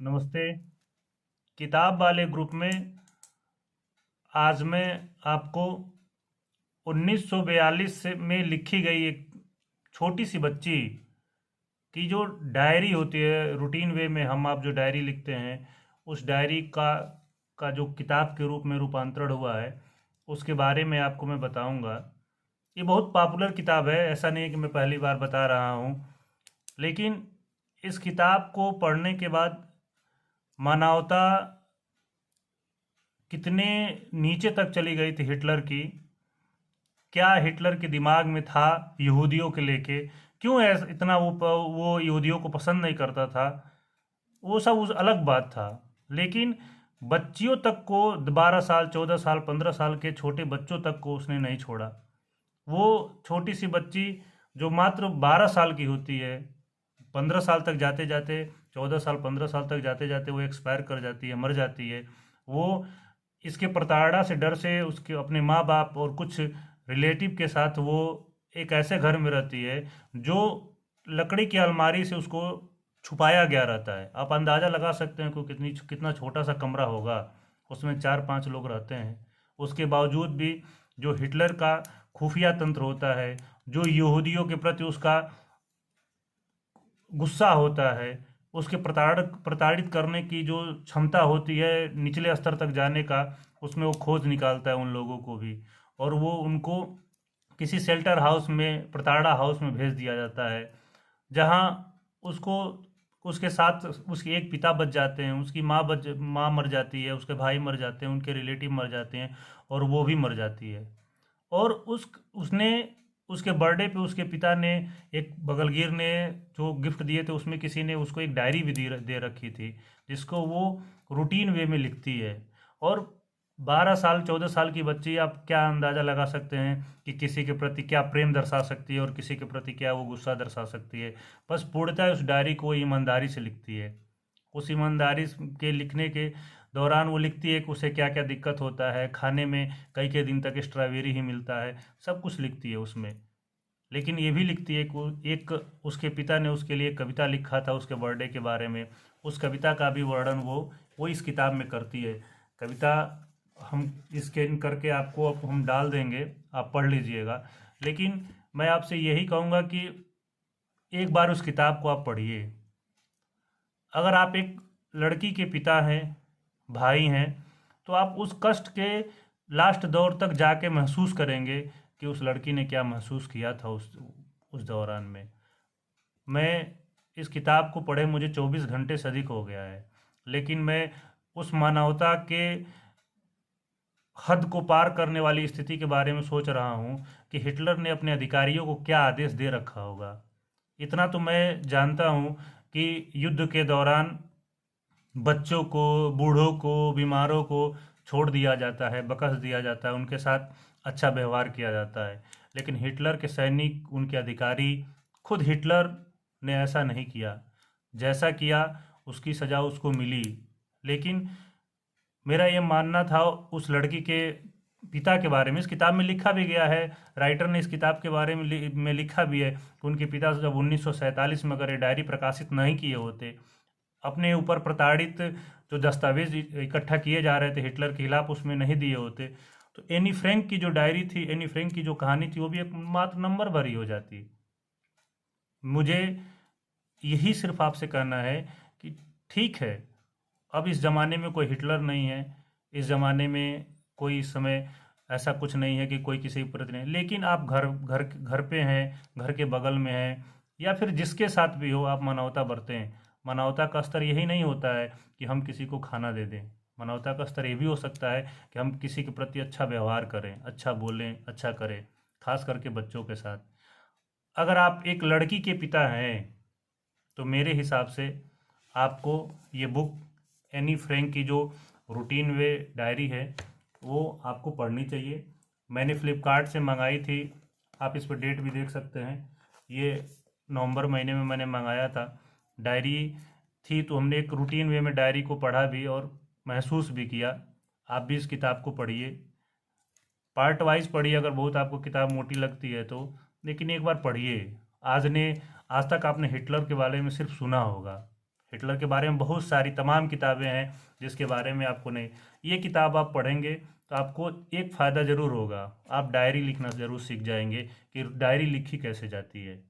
नमस्ते। किताब वाले ग्रुप में आज मैं आपको 1942 से में लिखी गई एक छोटी सी बच्ची की जो डायरी होती है, रूटीन वे में हम आप जो डायरी लिखते हैं, उस डायरी का जो किताब के रूप में रूपांतरण हुआ है, उसके बारे में आपको मैं बताऊंगा। ये बहुत पॉपुलर किताब है, ऐसा नहीं है कि मैं पहली बार बता रहा हूँ, लेकिन इस किताब को पढ़ने के बाद मानवता कितने नीचे तक चली गई थी हिटलर की, क्या हिटलर के दिमाग में था यहूदियों के लेके, क्यों ऐसा इतना वो यहूदियों को पसंद नहीं करता था, वो सब उस अलग बात था। लेकिन बच्चियों तक को, 12 साल 14 साल 15 साल के छोटे बच्चों तक को उसने नहीं छोड़ा। वो छोटी सी बच्ची जो मात्र 12 साल की होती है, 15 साल तक जाते जाते, 14 साल 15 साल तक जाते जाते वो एक्सपायर कर जाती है, मर जाती है। वो इसके प्रताड़ना से, डर से, उसके अपने माँ बाप और कुछ रिलेटिव के साथ वो एक ऐसे घर में रहती है जो लकड़ी की अलमारी से उसको छुपाया गया रहता है। आप अंदाज़ा लगा सकते हैं कि कितना छोटा सा कमरा होगा, उसमें 4-5 लोग रहते हैं। उसके बावजूद भी जो हिटलर का खुफिया तंत्र होता है, जो यहूदियों के प्रति उसका गुस्सा होता है, उसके प्रताड़ित करने की जो क्षमता होती है निचले स्तर तक जाने का, उसमें वो खोज निकालता है उन लोगों को भी। और वो उनको किसी शेल्टर हाउस में, प्रताड़ना हाउस में भेज दिया जाता है, जहाँ उसको, उसके साथ उसके एक पिता बच जाते हैं, उसकी माँ मर जाती है, उसके भाई मर जाते हैं, उनके रिलेटिव मर जाते हैं, और वो भी मर जाती है। और उसने उसके बर्थडे पे उसके पिता ने, एक बगलगीर ने जो गिफ्ट दिए थे, उसमें किसी ने उसको एक डायरी भी दे रखी थी, जिसको वो रूटीन वे में लिखती है। और 12 साल 14 साल की बच्ची, आप क्या अंदाज़ा लगा सकते हैं कि किसी के प्रति क्या प्रेम दर्शा सकती है और किसी के प्रति क्या वो गुस्सा दर्शा सकती है। बस पूर्णतः उस डायरी को ईमानदारी से लिखती है। उस ईमानदारी के लिखने के दौरान वो लिखती है कि उसे क्या क्या दिक्कत होता है, खाने में कई कई दिन तक स्ट्रॉबेरी ही मिलता है, सब कुछ लिखती है उसमें। लेकिन ये भी लिखती है कि एक उसके पिता ने उसके लिए कविता लिखा था उसके बर्थडे के बारे में। उस कविता का भी वर्णन वो इस किताब में करती है। कविता हम स्कैन करके आपको अब हम डाल देंगे, आप पढ़ लीजिएगा। लेकिन मैं आपसे यही कहूँगा कि एक बार उस किताब को आप पढ़िए। अगर आप एक लड़की के पिता हैं, भाई हैं, तो आप उस कष्ट के लास्ट दौर तक जाके महसूस करेंगे कि उस लड़की ने क्या महसूस किया था उस दौरान में। मैं इस किताब को पढ़े मुझे 24 घंटे से अधिक हो गया है, लेकिन मैं उस मानवता के हद को पार करने वाली स्थिति के बारे में सोच रहा हूँ कि हिटलर ने अपने अधिकारियों को क्या आदेश दे रखा होगा। इतना तो मैं जानता हूँ कि युद्ध के दौरान बच्चों को, बूढ़ों को, बीमारों को छोड़ दिया जाता है, बकस दिया जाता है, उनके साथ अच्छा व्यवहार किया जाता है। लेकिन हिटलर के सैनिक, उनके अधिकारी, खुद हिटलर ने ऐसा नहीं किया। जैसा किया उसकी सज़ा उसको मिली। लेकिन मेरा ये मानना था उस लड़की के पिता के बारे में, इस किताब में लिखा भी गया है, राइटर ने इस किताब के बारे में लिखा भी है कि उनके पिता जब 1947 में अगर ये डायरी प्रकाशित नहीं किए होते, अपने ऊपर प्रताड़ित जो दस्तावेज इकट्ठा किए जा रहे थे हिटलर के खिलाफ, उसमें नहीं दिए होते, तो एनी फ्रैंक की जो डायरी थी, एनी फ्रैंक की जो कहानी थी, वो भी एक मात्र नंबर भरी हो जाती। मुझे यही सिर्फ आपसे कहना है कि ठीक है, अब इस ज़माने में कोई हिटलर नहीं है, इस ज़माने में कोई इस समय ऐसा कुछ नहीं है कि कोई किसी के प्रति नहीं, लेकिन आप घर घर घर पे हैं, घर के बगल में हैं, या फिर जिसके साथ भी हो, आप मानवता बरतें। मानवता का स्तर यही नहीं होता है कि हम किसी को खाना दे दें। मानवता का स्तर ये भी हो सकता है कि हम किसी के प्रति अच्छा व्यवहार करें, अच्छा बोलें, अच्छा करें, खास करके बच्चों के साथ। अगर आप एक लड़की के पिता हैं, तो मेरे हिसाब से आपको ये बुक, एनी फ्रैंक की जो रूटीन वे डायरी है, वो आपको पढ़नी चाहिए। मैंने फ्लिपकार्ट से मंगाई थी, आप इस पर डेट भी देख सकते हैं। ये नवंबर महीने में मैंने मंगाया था। डायरी थी तो हमने एक रूटीन वे में डायरी को पढ़ा भी और महसूस भी किया। आप भी इस किताब को पढ़िए, पार्ट वाइज पढ़िए अगर बहुत आपको किताब मोटी लगती है तो, लेकिन एक बार पढ़िए। आज तक आपने हिटलर के बारे में सिर्फ सुना होगा, हिटलर के बारे में बहुत सारी तमाम किताबें हैं जिसके बारे में आपको नहीं। ये किताब आप पढ़ेंगे तो आपको एक फ़ायदा ज़रूर होगा, आप डायरी लिखना ज़रूर सीख जाएंगे कि डायरी लिखी कैसे जाती है।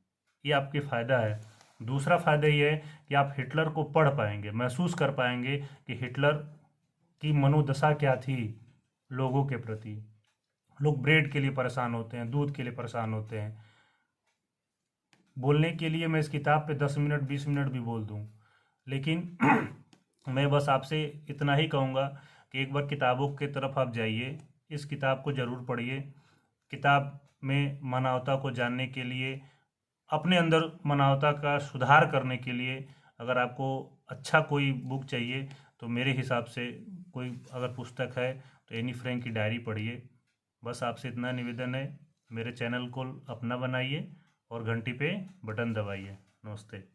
ये आपके फ़ायदा है। दूसरा फ़ायदा ये है कि आप हिटलर को पढ़ पाएंगे, महसूस कर पाएंगे कि हिटलर की मनोदशा क्या थी लोगों के प्रति। लोग ब्रेड के लिए परेशान होते हैं, दूध के लिए परेशान होते हैं। बोलने के लिए मैं इस किताब पे 10 मिनट 20 मिनट भी बोल दूं, लेकिन मैं बस आपसे इतना ही कहूँगा कि एक बार किताबों की तरफ आप जाइए, इस किताब को ज़रूर पढ़िए। किताब में मानवता को जानने के लिए, अपने अंदर मानवता का सुधार करने के लिए, अगर आपको अच्छा कोई बुक चाहिए तो मेरे हिसाब से कोई अगर पुस्तक है तो एनी फ्रैंक की डायरी पढ़िए। बस आपसे इतना निवेदन है, मेरे चैनल को अपना बनाइए और घंटी पे बटन दबाइए। नमस्ते।